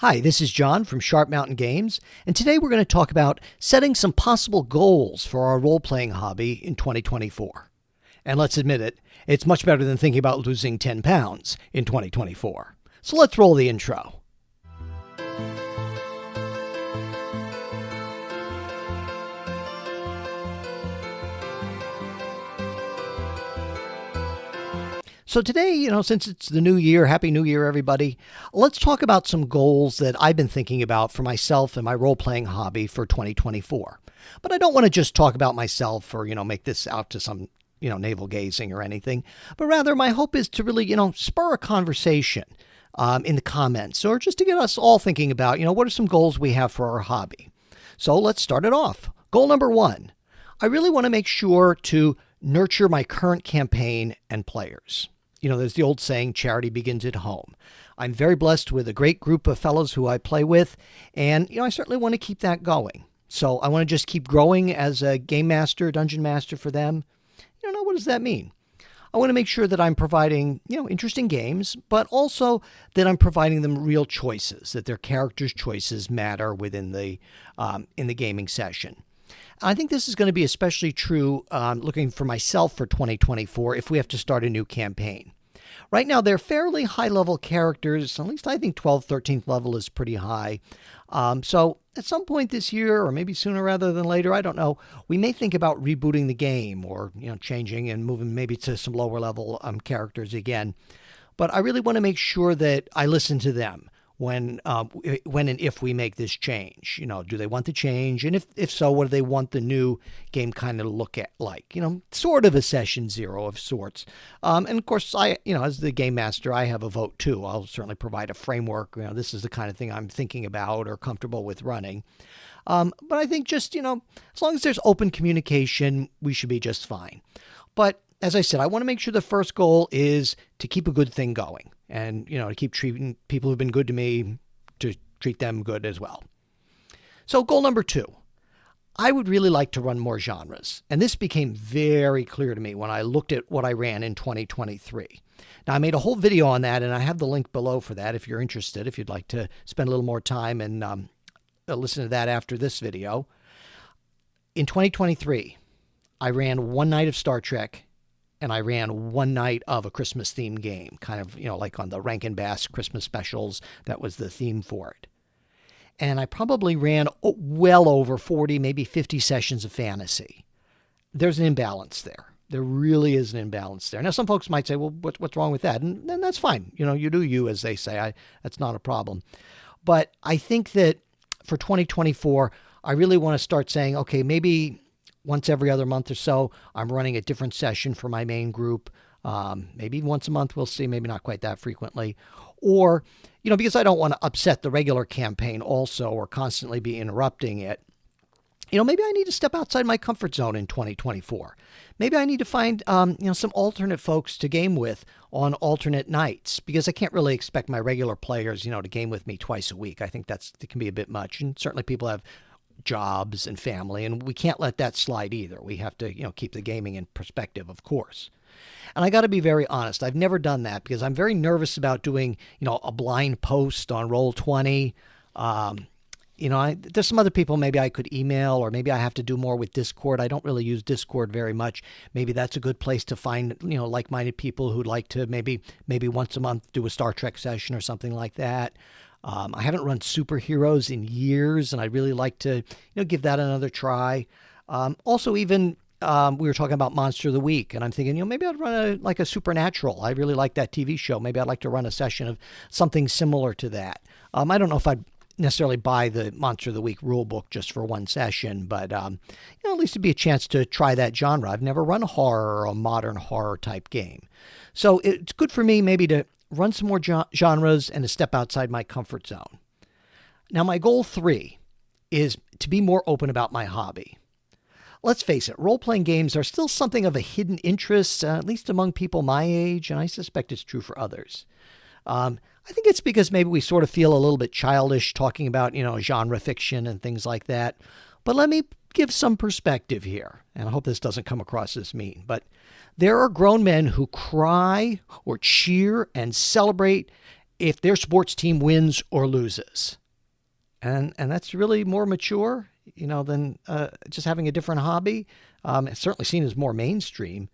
Hi, this is John from Sharp Mountain Games, and today we're going to talk about setting some possible goals for our role-playing hobby in 2024. And let's admit it, it's much better than thinking about losing 10 pounds in 2024. So let's roll the intro. So today, since it's the new year, Happy New Year, everybody, let's talk about some goals that I've been thinking about for myself and my role-playing hobby for 2024. But I don't want to just talk about myself or, make this out to some, navel-gazing or anything. But rather, my hope is to really, spur a conversation in the comments or just to get us all thinking about, what are some goals we have for our hobby. So let's start it off. Goal number 1. I really want to make sure to nurture my current campaign and players. There's the old saying, charity begins at home. I'm very blessed with a great group of fellows who I play with, and, I certainly want to keep that going. So I want to just keep growing as a game master, dungeon master for them. What does that mean? I want to make sure that I'm providing, interesting games, but also that I'm providing them real choices, that their characters' choices matter within the in the gaming session. I think this is going to be especially true looking for myself for 2024 if we have to start a new campaign. Right now, they're fairly high-level characters. At least I think 12th, 13th level is pretty high. So at some point this year, or maybe sooner rather than later, I don't know, we may think about rebooting the game or changing and moving maybe to some lower-level characters again. But I really want to make sure that I listen to them when and if we make this change. Do they want the change? And if so, what do they want the new game kind of look at like? Sort of a session zero of sorts. And of course, I, as the game master, I have a vote too. I'll certainly provide a framework. This is the kind of thing I'm thinking about or comfortable with running. But I think just, as long as there's open communication, we should be just fine. But as I said, I want to make sure the first goal is to keep a good thing going and, to keep treating people who've been good to me, to treat them good as well. So goal number 2, I would really like to run more genres. And this became very clear to me when I looked at what I ran in 2023. Now, I made a whole video on that, and I have the link below for that if you're interested, if you'd like to spend a little more time and listen to that after this video. In 2023, I ran one night of Star Trek, and I ran one night of a Christmas-themed game, kind of, like on the Rankin Bass Christmas specials. That was the theme for it. And I probably ran well over 40, maybe 50 sessions of fantasy. There's an imbalance there. There really is an imbalance there. Now, some folks might say, well, what's wrong with that? And that's fine. You do you, as they say. That's not a problem. But I think that for 2024, I really want to start saying, okay, maybe once every other month or so, I'm running a different session for my main group. Maybe once a month, we'll see. Maybe not quite that frequently. Or, because I don't want to upset the regular campaign also or constantly be interrupting it. Maybe I need to step outside my comfort zone in 2024. Maybe I need to find, some alternate folks to game with on alternate nights because I can't really expect my regular players, to game with me twice a week. I think that can be a bit much. And certainly people have jobs and family, and we can't let that slide either. We have to, keep the gaming in perspective, of course. And I got to be very honest. I've never done that because I'm very nervous about doing, a blind post on Roll20. There's some other people maybe I could email, or maybe I have to do more with Discord. I don't really use Discord very much. Maybe that's a good place to find, like-minded people who'd like to maybe once a month do a Star Trek session or something like that. I haven't run superheroes in years, and I'd really like to, give that another try. Also, even we were talking about Monster of the Week, and I'm thinking, maybe I'd run a Supernatural. I really like that TV show. Maybe I'd like to run a session of something similar to that. I don't know if I'd necessarily buy the Monster of the Week rule book just for one session, but at least it'd be a chance to try that genre. I've never run a horror or a modern horror type game, so it's good for me maybe to run some more genres and to step outside my comfort zone. Now, my goal 3 is to be more open about my hobby. Let's face it, role-playing games are still something of a hidden interest, at least among people my age, and I suspect it's true for others. I think it's because maybe we sort of feel a little bit childish talking about, genre fiction and things like that. But let me give some perspective here, and I hope this doesn't come across as mean, but there are grown men who cry or cheer and celebrate if their sports team wins or loses. And that's really more mature, than just having a different hobby. It's certainly seen as more mainstream.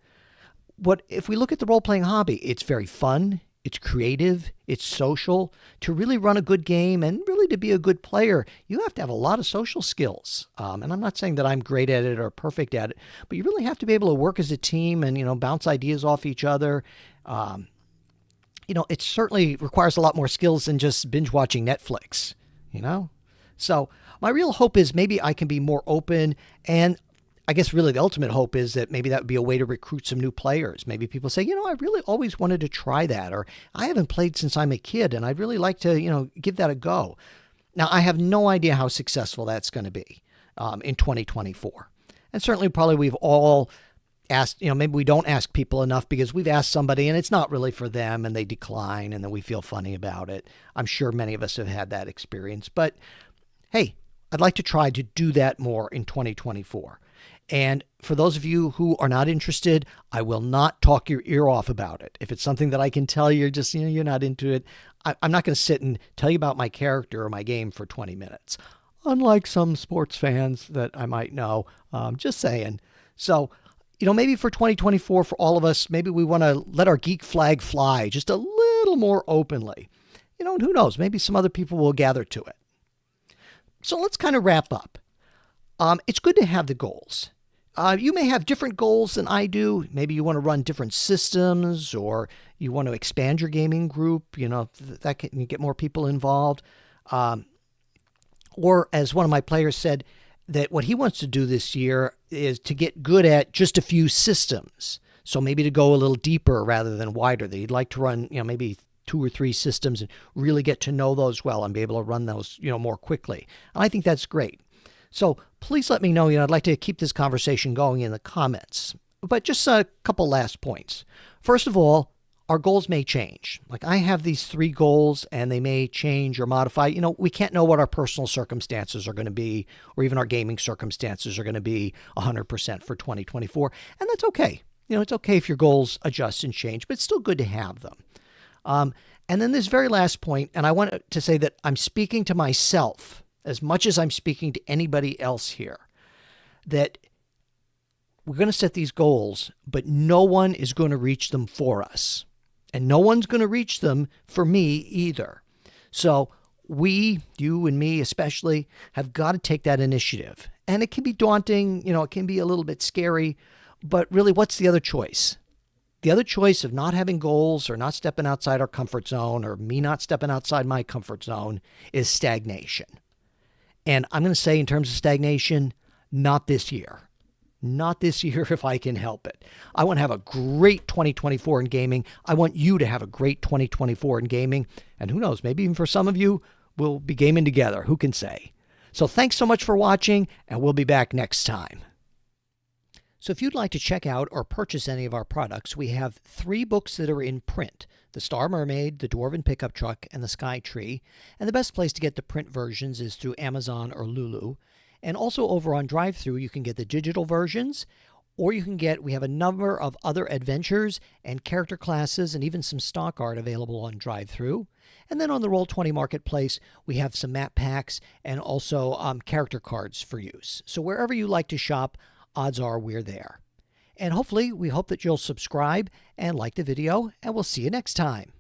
But if we look at the role-playing hobby, it's very fun, it's creative, it's social. To really run a good game and really to be a good player, you have to have a lot of social skills. And I'm not saying that I'm great at it or perfect at it, but you really have to be able to work as a team and, bounce ideas off each other. It certainly requires a lot more skills than just binge watching Netflix, So my real hope is maybe I can be more open, and I guess really the ultimate hope is that maybe that would be a way to recruit some new players. Maybe people say, I really always wanted to try that, or I haven't played since I'm a kid and I'd really like to, give that a go. Now, I have no idea how successful that's going to be in 2024. And certainly probably we've all asked, maybe we don't ask people enough because we've asked somebody and it's not really for them and they decline and then we feel funny about it. I'm sure many of us have had that experience, but hey, I'd like to try to do that more in 2024. And for those of you who are not interested, I will not talk your ear off about it. If it's something that I can tell you're just, you're not into it, I'm not going to sit and tell you about my character or my game for 20 minutes. Unlike some sports fans that I might know, just saying. So, maybe for 2024, for all of us, maybe we want to let our geek flag fly just a little more openly. And who knows, maybe some other people will gather to it. So let's kind of wrap up. It's good to have the goals. You may have different goals than I do. Maybe you want to run different systems, or you want to expand your gaming group, that can get more people involved. Or as one of my players said, that what he wants to do this year is to get good at just a few systems. So maybe to go a little deeper rather than wider. That he'd like to run, maybe 2 or 3 systems and really get to know those well and be able to run those, more quickly. And I think that's great. So please let me know. I'd like to keep this conversation going in the comments. But just a couple last points. First of all, our goals may change. Like I have these 3 goals and they may change or modify. We can't know what our personal circumstances are going to be, or even our gaming circumstances are going to be 100% for 2024. And that's okay. It's okay if your goals adjust and change, but it's still good to have them. And then this very last point, and I want to say that I'm speaking to myself as much as I'm speaking to anybody else here, that we're going to set these goals, but no one is going to reach them for us. And no one's going to reach them for me either. So we, you and me especially, have got to take that initiative. And it can be daunting, it can be a little bit scary, but really what's the other choice? The other choice of not having goals or not stepping outside our comfort zone, or me not stepping outside my comfort zone, is stagnation. And I'm going to say in terms of stagnation, not this year. Not this year if I can help it. I want to have a great 2024 in gaming. I want you to have a great 2024 in gaming. And who knows, maybe even for some of you, we'll be gaming together. Who can say? So thanks so much for watching, and we'll be back next time. So if you'd like to check out or purchase any of our products, we have 3 books that are in print: The Star Mermaid, The Dwarven Pickup Truck, and The Sky Tree. And the best place to get the print versions is through Amazon or Lulu. And also over on drive-thru, you can get the digital versions, or we have a number of other adventures and character classes and even some stock art available on drive-thru. And then on the Roll20 Marketplace, we have some map packs and also character cards for use. So wherever you like to shop, odds are we're there. And hopefully, we hope that you'll subscribe and like the video, and we'll see you next time.